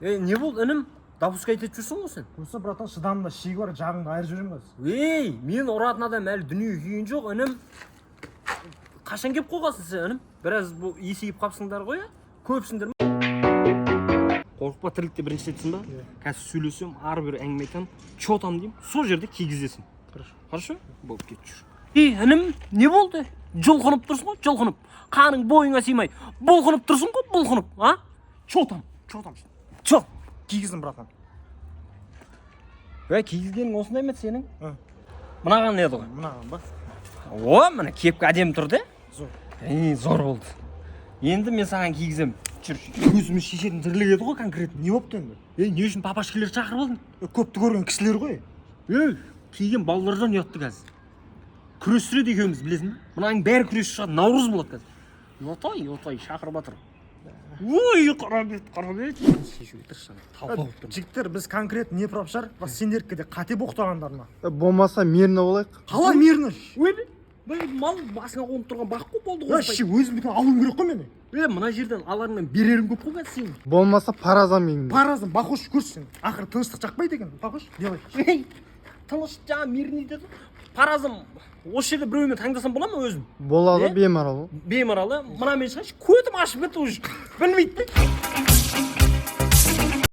Не болды інім? Допуск айтып жүрсің ғой сен? Осы братан шыдамда шегі бар, жағыңды айырып жүрем қазір. Ей, мен ұратын адам әлі дүние күйген жоқ, інім. Қашан кеп қойғансың сен, інім? Біраз бұл есейіп қапсыңдар ғой, көпсіңдер ме? Қорықпа, тірлікте бірінші етсің ба? Қазір сөйлесем, ары бері әңгіме айтамын, чотам деймін, сол жерде кигізесің. Хорошо? Болып кетіп жүр. Ей, інім, не болды? Жұлқынып тұрсың ғой, жұлқынып. Қаның бойыңа сыймай, бұлқынып тұрсың ғой, бұлқынып, а? Чотам. Чот. Кигіздің братан. Кигізгенің осындай ма сенің? Мынаған еді ғой? Мынаған ба? О, мына кепкі әдемі тұр да? Зор. Зор болды. Енді мен саған кигізем. Жүр, көзіміз шешетін тірлік еді ғой конкретно. Не болыпты енді? Не үшін папашкелер шақырып алдың? Көпті көрген кісілер ғой. Киген балалардан ұятты қазір. Күрестіреді екеуміз, білесің бе? Мынаның бәрі күресші шығады, наурыз болады қазір. Йотай, шақырып жатыр. Ой, қарабет. Шешуге тырысшан, талпауып тұр. Жігіттер, біз конкретно не пропшар? Бас сендерді де қате боқтағандарына. Болмаса мирно болайық. Қалай мирно? Мал басына қонып тұрған бақ көп болды ғой. Өзім бүтін алуым керек қой мені. Мына жерден аларыңнан берерің көп қой қазір сенің. Болмаса паразам егін. Паразым, бақош көрсін. Ақыры тыныштық жақпайды екен. Бақош, делай. Тыныш жаңа мирный деді. Паразым, осы жерде біреумен таңдасам бола ма өзім? Болады, беймарал. Беймарал, мына мен шығайыншы, көтім ашып кетті уже. Білмейді.